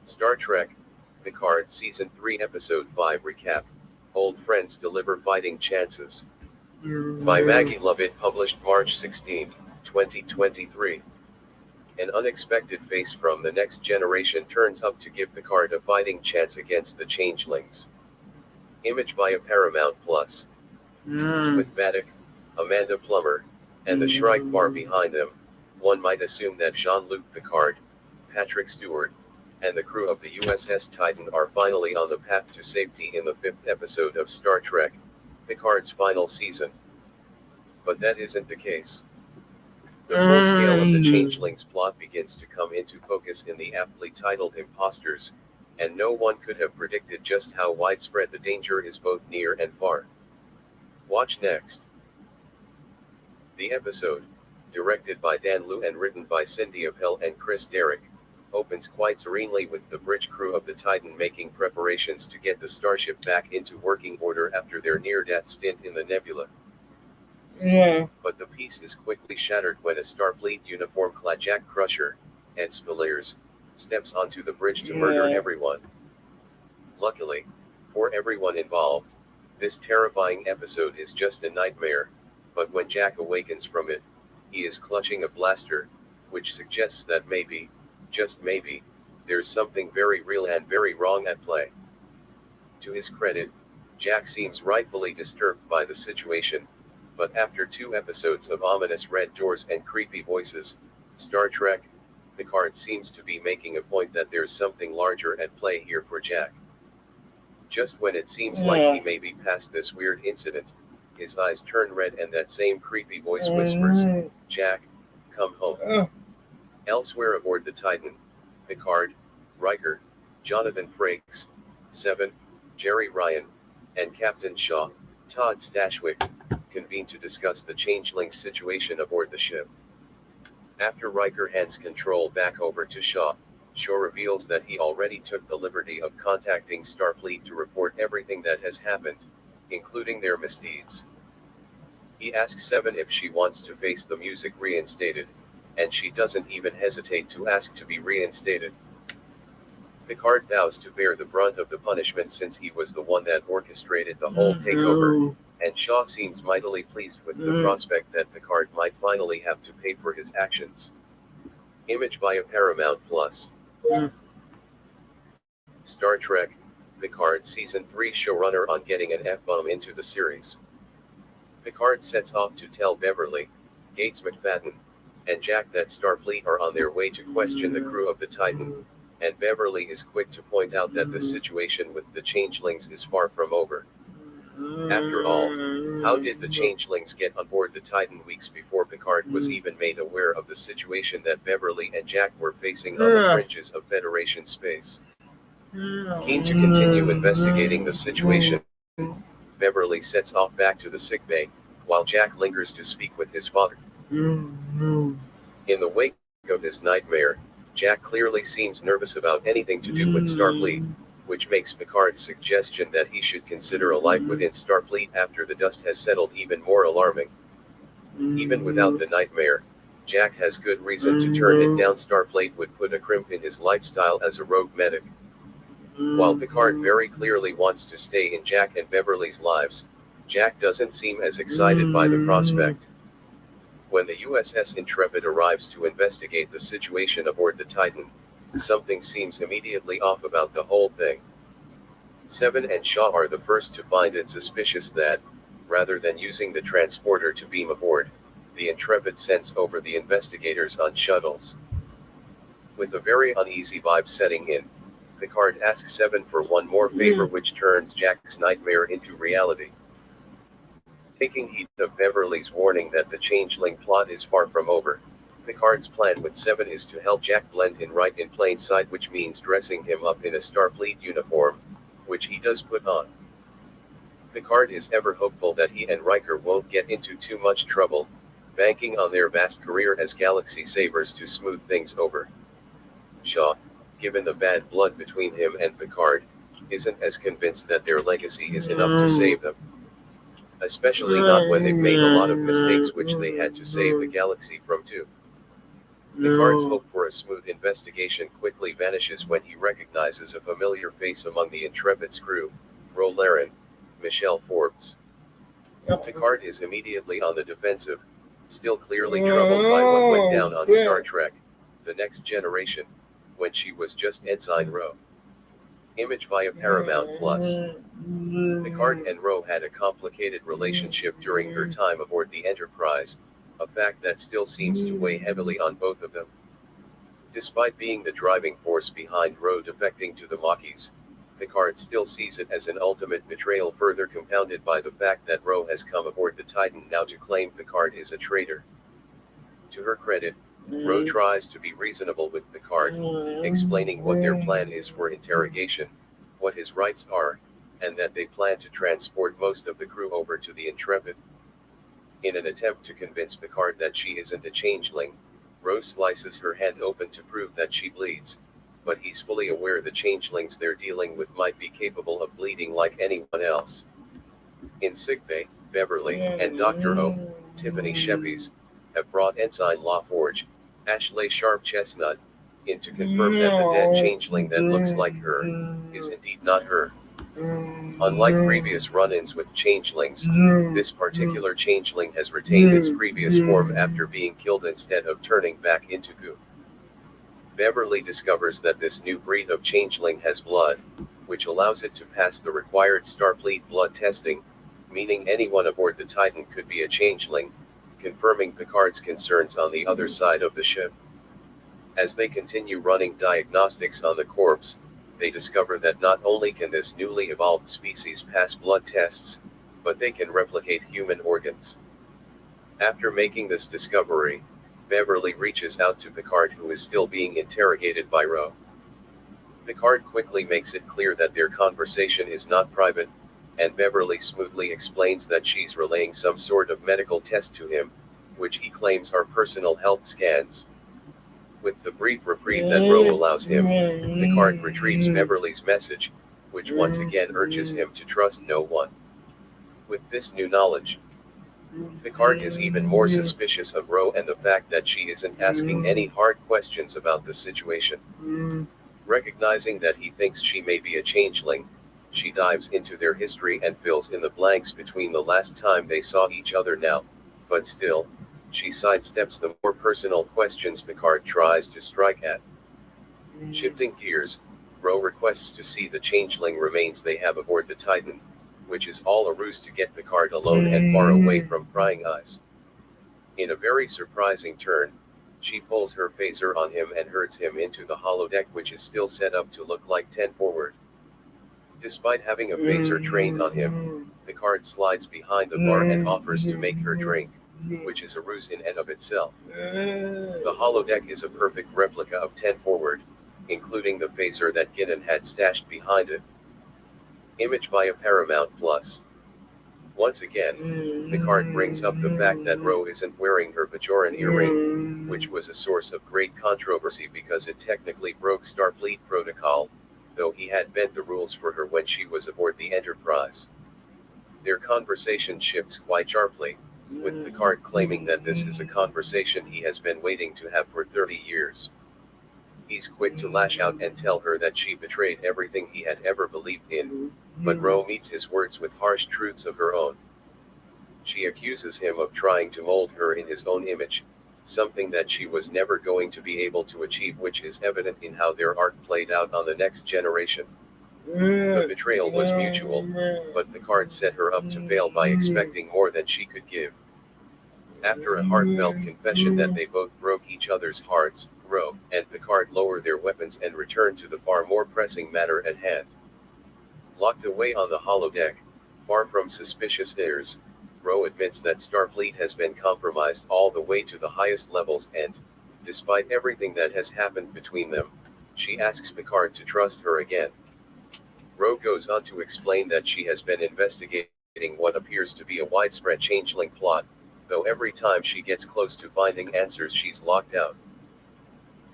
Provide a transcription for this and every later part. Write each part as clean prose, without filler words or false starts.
Star Trek, Picard Season 3 Episode 5 Recap, Old Friends Deliver Fighting Chances. By Maggie Lovett, published March 16, 2023. An unexpected face from the next generation turns up to give Picard a fighting chance against the changelings. Image by Paramount Plus. With Vadic, Amanda Plummer, and the Shrike behind them, one might assume that Jean-Luc Picard, Patrick Stewart, and the crew of the USS Titan are finally on the path to safety in the 5th episode of Star Trek, Picard's final season. But that isn't the case. The full scale of the changelings plot begins to come into focus in the aptly titled Imposters, and no one could have predicted just how widespread the danger is both near and far. Watch next. The episode, directed by Dan Liu and written by Cindy Appel and Chris Derrick, opens quite serenely with the bridge crew of the Titan making preparations to get the starship back into working order after their near-death stint in the nebula. But the peace is quickly shattered when a Starfleet uniform-clad Jack Crusher, Ed Spillers, steps onto the bridge to murder everyone. Luckily, for everyone involved, this terrifying episode is just a nightmare, but when Jack awakens from it, he is clutching a blaster, which suggests that maybe, just maybe, there's something very real and very wrong at play. To his credit, Jack seems rightfully disturbed by the situation, but after 2 episodes of ominous red doors and creepy voices, Star Trek, Picard seems to be making a point that there's something larger at play here for Jack. Just when it seems like he may be past this weird incident, his eyes turn red and that same creepy voice whispers, "Jack, come home." Elsewhere aboard the Titan, Picard, Riker, Jonathan Frakes, Seven, Jerry Ryan, and Captain Shaw, Todd Stashwick, convene to discuss the changeling situation aboard the ship. After Riker hands control back over to Shaw, Shaw reveals that he already took the liberty of contacting Starfleet to report everything that has happened, including their misdeeds. He asks Seven if she wants to face the music reinstated, and she doesn't even hesitate to ask to be reinstated. Picard vows to bear the brunt of the punishment since he was the one that orchestrated the whole takeover, and Shaw seems mightily pleased with the prospect that Picard might finally have to pay for his actions. Image by Paramount Plus. Star Trek, Picard Season 3 showrunner on getting an F-bomb into the series. Picard sets off to tell Beverly, Gates McFadden, and Jack that Starfleet are on their way to question the crew of the Titan, and Beverly is quick to point out that the situation with the changelings is far from over. After all, how did the changelings get on board the Titan weeks before Picard was even made aware of the situation that Beverly and Jack were facing on the fringes of Federation space? Keen to continue investigating the situation, Beverly sets off back to the sickbay, while Jack lingers to speak with his father. In the wake of this nightmare, Jack clearly seems nervous about anything to do with Starfleet, which makes Picard's suggestion that he should consider a life within Starfleet after the dust has settled even more alarming. Even without the nightmare, Jack has good reason to turn it down. Starfleet would put a crimp in his lifestyle as a rogue medic. While Picard very clearly wants to stay in Jack and Beverly's lives, Jack doesn't seem as excited by the prospect. When the USS Intrepid arrives to investigate the situation aboard the Titan, something seems immediately off about the whole thing. Seven and Shaw are the first to find it suspicious that, rather than using the transporter to beam aboard, the Intrepid sends over the investigators on shuttles. With a very uneasy vibe setting in, Picard asks Seven for one more favor, which turns Jack's nightmare into reality. Taking heed of Beverly's warning that the changeling plot is far from over, Picard's plan with Seven is to help Jack blend in right in plain sight, which means dressing him up in a Starfleet uniform, which he does put on. Picard is ever hopeful that he and Riker won't get into too much trouble, banking on their vast career as galaxy savers to smooth things over. Shaw, given the bad blood between him and Picard, isn't as convinced that their legacy is enough to save them. Especially not when they've made a lot of mistakes which they had to save the galaxy from too. Picard's hope for a smooth investigation quickly vanishes when he recognizes a familiar face among the Intrepid's crew, Ro Laren, Michelle Forbes. Picard is immediately on the defensive, still clearly troubled by what went down on Star Trek, The Next Generation, when she was just Ensign Ro. Image via Paramount Plus. Picard and Ro had a complicated relationship during her time aboard the Enterprise, a fact that still seems to weigh heavily on both of them. Despite being the driving force behind Ro defecting to the Maquis, Picard still sees it as an ultimate betrayal, further compounded by the fact that Ro has come aboard the Titan now to claim Picard is a traitor. To her credit, Ro tries to be reasonable with Picard, explaining what their plan is for interrogation, what his rights are, and that they plan to transport most of the crew over to the Intrepid. In an attempt to convince Picard that she isn't a changeling, Ro slices her hand open to prove that she bleeds, but he's fully aware the changelings they're dealing with might be capable of bleeding like anyone else. In sickbay, Beverly and Dr. O, Tiffany Sheppies, have brought Ensign LaForge, Ashley Sharp-Chestnut, in to confirm that the dead changeling that looks like her is indeed not her. Unlike previous run-ins with changelings, this particular changeling has retained its previous form after being killed instead of turning back into goo. Beverly discovers that this new breed of changeling has blood, which allows it to pass the required Starfleet blood testing, meaning anyone aboard the Titan could be a changeling, confirming Picard's concerns on the other side of the ship. As they continue running diagnostics on the corpse, they discover that not only can this newly evolved species pass blood tests, but they can replicate human organs. After making this discovery, Beverly reaches out to Picard, who is still being interrogated by Ro. Picard quickly makes it clear that their conversation is not private, and Beverly smoothly explains that she's relaying some sort of medical test to him, which he claims are personal health scans. With the brief reprieve that Ro allows him, Picard retrieves Beverly's message, which once again urges him to trust no one. With this new knowledge, Picard is even more suspicious of Ro and the fact that she isn't asking any hard questions about the situation. Recognizing that he thinks she may be a changeling, she dives into their history and fills in the blanks between the last time they saw each other now, but still, she sidesteps the more personal questions Picard tries to strike at. Shifting gears, Ro requests to see the changeling remains they have aboard the Titan, which is all a ruse to get Picard alone and far away from prying eyes. In a very surprising turn, she pulls her phaser on him and herds him into the holodeck, which is still set up to look like 10 forward. Despite having a phaser trained on him, Picard slides behind the bar and offers to make her drink, which is a ruse in and of itself. The holodeck is a perfect replica of 10 forward, including the phaser that Guinan had stashed behind it. Image via Paramount Plus. Once again, Picard brings up the fact that Ro isn't wearing her Bajoran earring, which was a source of great controversy because it technically broke Starfleet protocol, though he had bent the rules for her when she was aboard the Enterprise. Their conversation shifts quite sharply, with Picard claiming that this is a conversation he has been waiting to have for 30 years. He's quick to lash out and tell her that she betrayed everything he had ever believed in, but Ro meets his words with harsh truths of her own. She accuses him of trying to mold her in his own image, something that she was never going to be able to achieve, which is evident in how their arc played out on the next generation. The betrayal was mutual, but Picard set her up to fail by expecting more than she could give. After a heartfelt confession that they both broke each other's hearts, Ro and Picard lower their weapons and return to the far more pressing matter at hand. Locked away on the holodeck, far from suspicious ears, Ro admits that Starfleet has been compromised all the way to the highest levels and, despite everything that has happened between them, she asks Picard to trust her again. Ro goes on to explain that she has been investigating what appears to be a widespread changeling plot, though every time she gets close to finding answers she's locked out.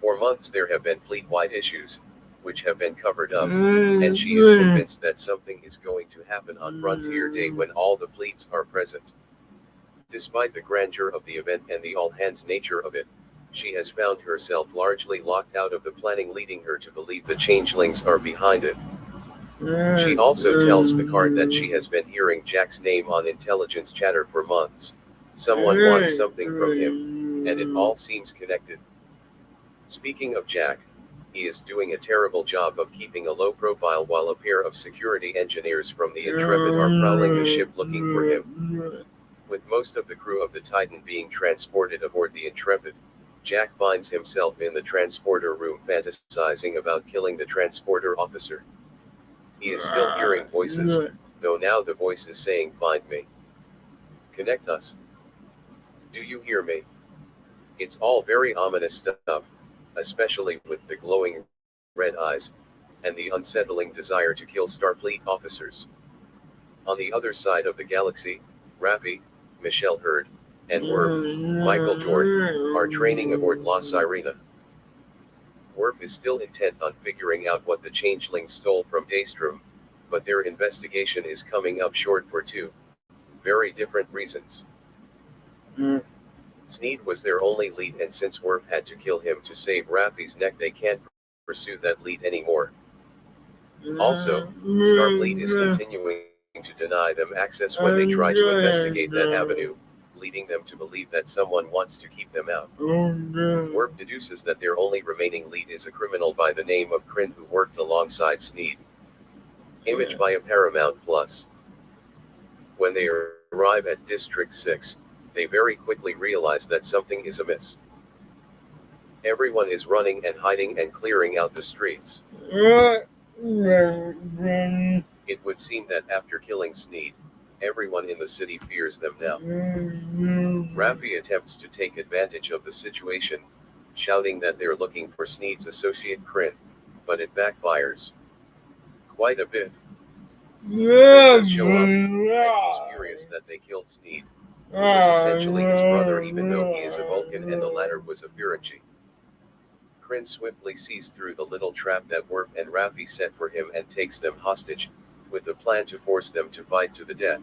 For months there have been fleet-wide issues, which have been covered up, and she is convinced that something is going to happen on Frontier Day when all the fleets are present. Despite the grandeur of the event and the all-hands nature of it, she has found herself largely locked out of the planning, leading her to believe the changelings are behind it. She also tells Picard that she has been hearing Jack's name on intelligence chatter for months. Someone wants something from him, and it all seems connected. Speaking of Jack, he is doing a terrible job of keeping a low profile while a pair of security engineers from the Intrepid are prowling the ship looking for him. With most of the crew of the Titan being transported aboard the Intrepid, Jack finds himself in the transporter room fantasizing about killing the transporter officer. He is still hearing voices, though now the voice is saying, "Find me. Connect us. Do you hear me?" It's all very ominous stuff, especially with the glowing red eyes, and the unsettling desire to kill Starfleet officers. On the other side of the galaxy, Raffi, Michelle Hurd, and Worf, Michael Dorn, are training aboard La Sirena. Worf is still intent on figuring out what the changelings stole from Daystrom, but their investigation is coming up short for two very different reasons. Sneed was their only lead, and since Worf had to kill him to save Raffi's neck, they can't pursue that lead anymore. Also, Starfleet is continuing to deny them access when they try to investigate that avenue, leading them to believe that someone wants to keep them out. Worf deduces that their only remaining lead is a criminal by the name of Kryn who worked alongside Sneed. Image via Paramount Plus. When they arrive at District 6, they very quickly realize that something is amiss. Everyone is running and hiding and clearing out the streets. It would seem that after killing Sneed, everyone in the city fears them now. Raffi attempts to take advantage of the situation, shouting that they're looking for Sneed's associate Kryn, but it backfires quite a bit. Kryn does show up, and he's furious that they killed Sneed, who was essentially his brother even though he is a Vulcan and the latter was a Ferengi. Kryn swiftly sees through the little trap that Worf and Raffi set for him and takes them hostage, with the plan to force them to fight to the death.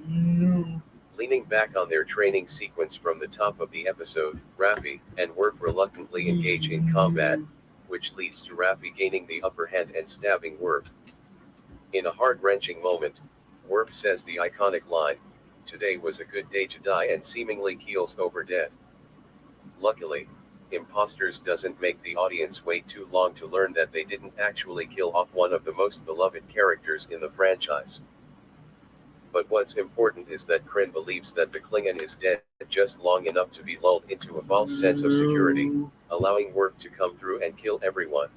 Leaning back on their training sequence from the top of the episode, Raffi and Worf reluctantly engage in combat, which leads to Raffi gaining the upper hand and stabbing Worf. In a heart-wrenching moment, Worf says the iconic line, "Today was a good day to die," and seemingly keels over dead. Luckily, Imposters doesn't make the audience wait too long to learn that they didn't actually kill off one of the most beloved characters in the franchise. But what's important is that Kryn believes that the Klingon is dead just long enough to be lulled into a false sense of security, allowing Worf to come through and kill everyone.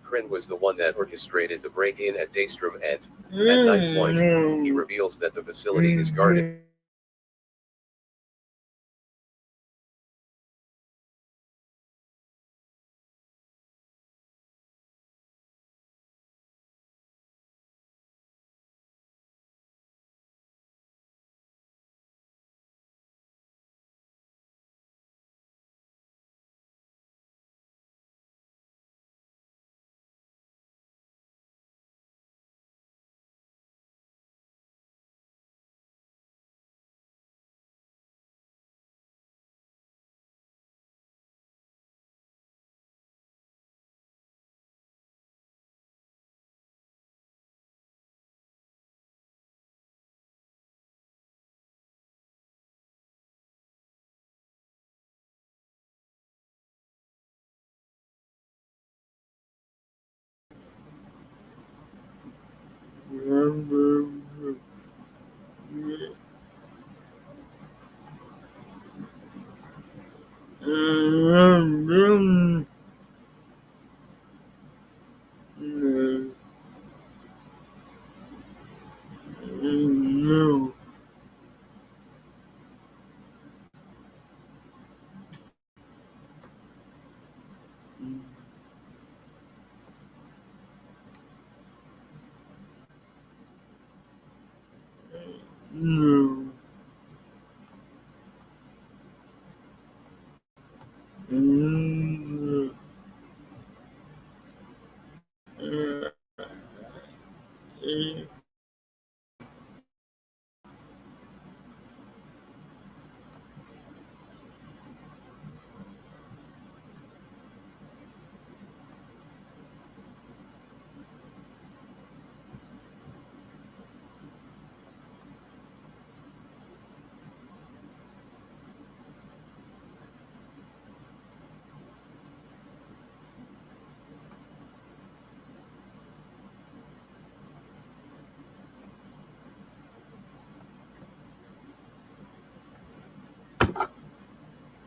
Kryn was the one that orchestrated the break-in at Daystrom, and, at night point, he reveals that the facility is guarded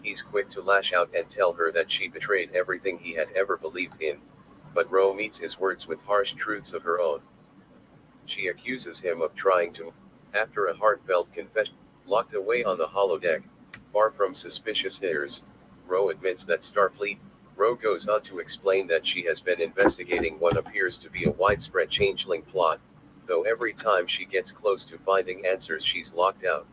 He's quick to lash out and tell her that she betrayed everything he had ever believed in, but Ro meets his words with harsh truths of her own. She accuses him of trying to, after a heartfelt confession, locked away on the holodeck, far from suspicious ears, Ro admits that Starfleet. Ro goes on to explain that she has been investigating what appears to be a widespread changeling plot, though every time she gets close to finding answers she's locked out.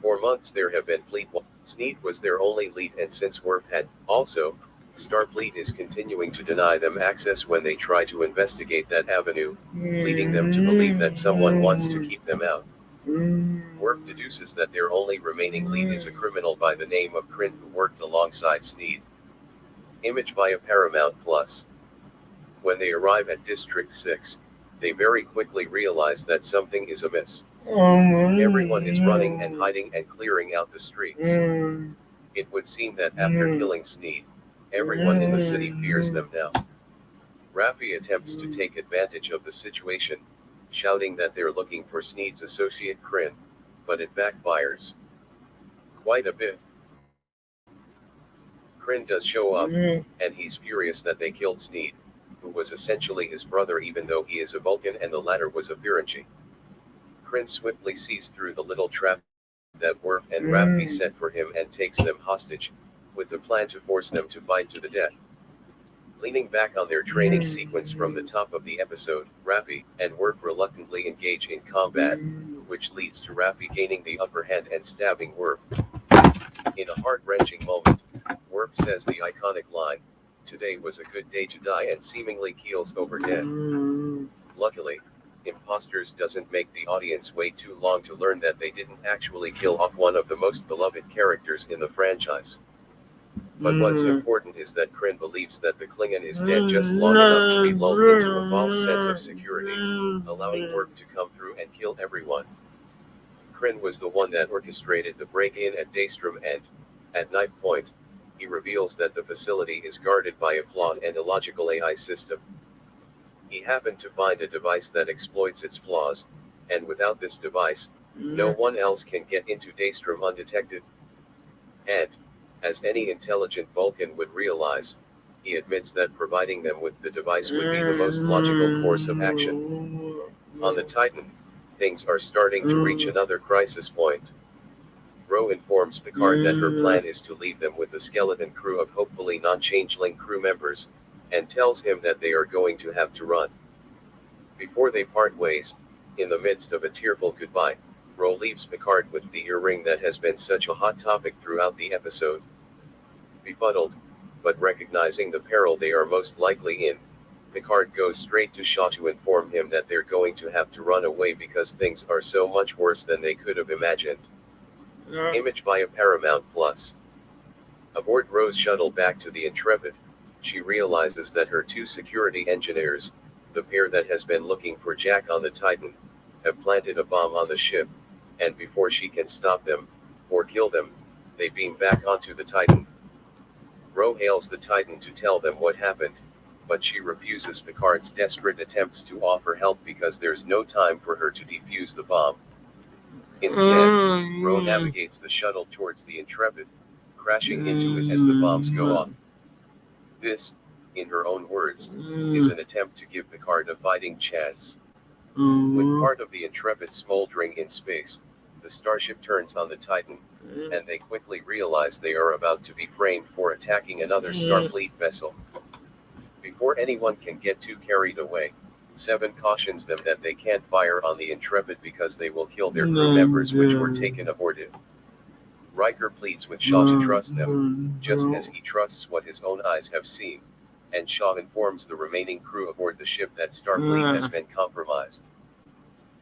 For months there have been fleet. Sneed was their only lead, and since Worf had, also, Starfleet is continuing to deny them access when they try to investigate that avenue, leading them to believe that someone wants to keep them out. Worf deduces that their only remaining lead is a criminal by the name of Kryn who worked alongside Sneed. Image via Paramount Plus. When they arrive at District 6, they very quickly realize that something is amiss. Everyone is running and hiding and clearing out the streets. It would seem that after killing Sneed, everyone in the city fears them now. Raffi attempts to take advantage of the situation, shouting that they're looking for Sneed's associate Kryn, but it backfires. Quite a bit. Kryn does show up, and he's furious that they killed Sneed, who was essentially his brother even though he is a Vulcan and the latter was a Ferengi. Kryn swiftly sees through the little trap that Worf and Raffi set for him and takes them hostage, with the plan to force them to fight to the death. Leaning back on their training sequence from the top of the episode, Raffi and Worf reluctantly engage in combat, which leads to Raffi gaining the upper hand and stabbing Worf. In a heart-wrenching moment, Worf says the iconic line, "Today was a good day to die," and seemingly keels over dead. Luckily, Imposters doesn't make the audience wait too long to learn that they didn't actually kill off one of the most beloved characters in the franchise. But what's important is that Kryn believes that the Klingon is dead just long enough to be lulled into a false sense of security, allowing Worf to come through and kill everyone. Kryn was the one that orchestrated the break-in at Daystrom, and, at knife point, he reveals that the facility is guarded by a flawed and illogical AI system. He happened to find a device that exploits its flaws, and without this device, no one else can get into Daystrom undetected. And, as any intelligent Vulcan would realize, he admits that providing them with the device would be the most logical course of action. On the Titan, things are starting to reach another crisis point. Ro informs Picard that her plan is to leave them with the skeleton crew of hopefully non-changeling crew members, and tells him that they are going to have to run. Before they part ways, in the midst of a tearful goodbye, Ro leaves Picard with the earring that has been such a hot topic throughout the episode. Befuddled, but recognizing the peril they are most likely in, Picard goes straight to Shaw to inform him that they're going to have to run away because things are so much worse than they could have imagined. Image via Paramount Plus. Aboard Ro's shuttle back to the Intrepid, she realizes that her two security engineers, the pair that has been looking for Jack on the Titan, have planted a bomb on the ship, and before she can stop them, or kill them, they beam back onto the Titan. Ro hails the Titan to tell them what happened, but she refuses Picard's desperate attempts to offer help because there's no time for her to defuse the bomb. Instead, Ro navigates the shuttle towards the Intrepid, crashing into it as the bombs go off. This, in her own words, is an attempt to give Picard a fighting chance. With part of the Intrepid smoldering in space, the starship turns on the Titan, and they quickly realize they are about to be framed for attacking another Starfleet vessel. Before anyone can get too carried away, Seven cautions them that they can't fire on the Intrepid because they will kill their crew members which were taken aboard it. Riker pleads with Shaw to trust them, just as he trusts what his own eyes have seen, and Shaw informs the remaining crew aboard the ship that Starfleet has been compromised.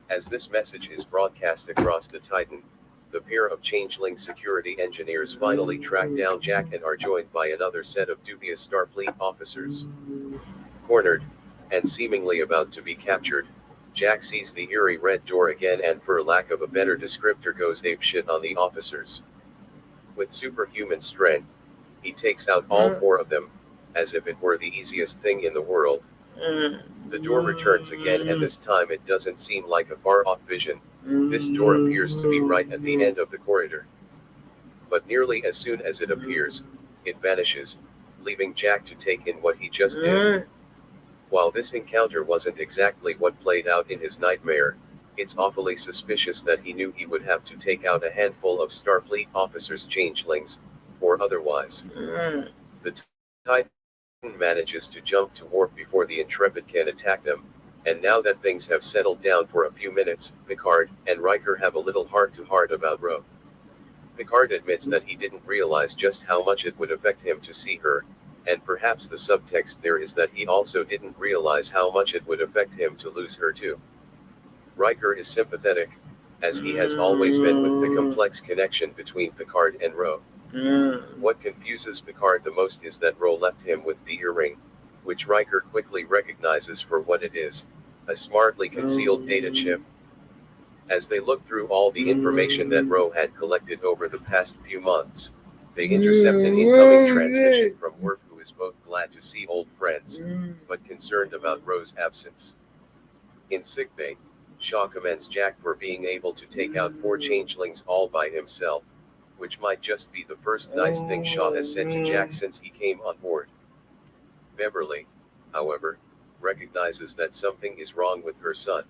As this message is broadcast across the Titan, the pair of changeling security engineers finally track down Jack and are joined by another set of dubious Starfleet officers. Cornered, and seemingly about to be captured, Jack sees the eerie red door again and for lack of a better descriptor goes apeshit on the officers. With superhuman strength, he takes out all four of them, as if it were the easiest thing in the world. The door returns again and this time it doesn't seem like a far-off vision. This door appears to be right at the end of the corridor. But nearly as soon as it appears, it vanishes, leaving Jack to take in what he just did. While this encounter wasn't exactly what played out in his nightmare, it's awfully suspicious that he knew he would have to take out a handful of Starfleet officers' changelings, or otherwise. The Titan manages to jump to warp before the Intrepid can attack them, and now that things have settled down for a few minutes, Picard and Riker have a little heart-to-heart about Ro. Picard admits that he didn't realize just how much it would affect him to see her, and perhaps the subtext there is that he also didn't realize how much it would affect him to lose her too. Riker is sympathetic, as he has always been with the complex connection between Picard and Ro. What confuses Picard the most is that Ro left him with the earring, which Riker quickly recognizes for what it is, a smartly concealed data chip. As they look through all the information that Ro had collected over the past few months, they intercept an incoming transmission from Worf, who is both glad to see old friends, but concerned about Ro's absence. In sickbay, Shaw commends Jack for being able to take out 4 changelings all by himself, which might just be the first nice thing Shaw has said to Jack since he came on board. Beverly, however, recognizes that something is wrong with her son.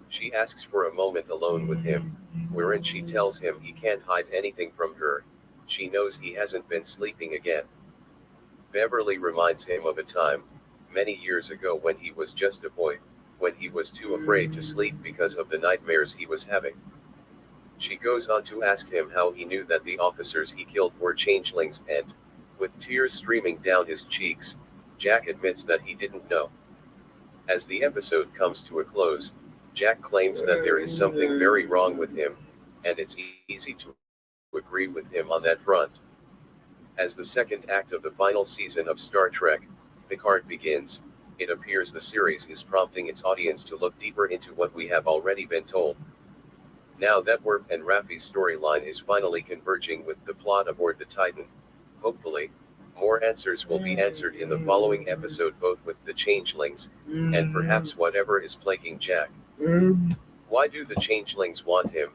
She asks for a moment alone with him, wherein she tells him he can't hide anything from her. She knows he hasn't been sleeping again. Beverly reminds him of a time, many years ago when he was just a boy, when he was too afraid to sleep because of the nightmares he was having. She goes on to ask him how he knew that the officers he killed were changelings and, with tears streaming down his cheeks, Jack admits that he didn't know. As the episode comes to a close, Jack claims that there is something very wrong with him, and it's easy to agree with him on that front. As the second act of the final season of Star Trek, Picard begins, it appears the series is prompting its audience to look deeper into what we have already been told. Now that Worf and Raffi's storyline is finally converging with the plot aboard the Titan, hopefully, more answers will be answered in the following episode, both with the changelings, and perhaps whatever is plaguing Jack. Why do the changelings want him?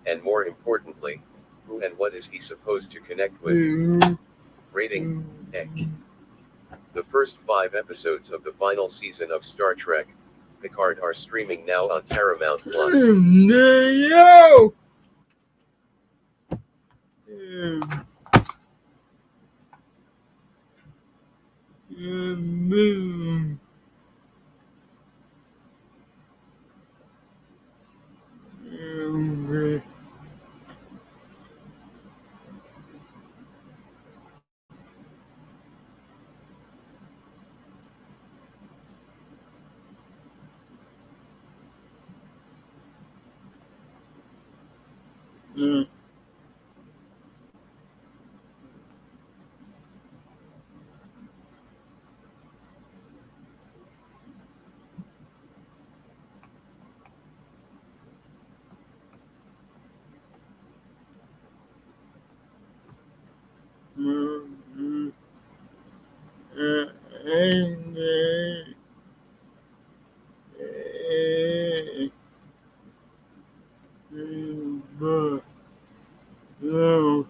And more importantly, who and what is he supposed to connect with? Rating: A. The first 5 episodes of the final season of Star Trek, Picard are streaming now on Paramount+. no,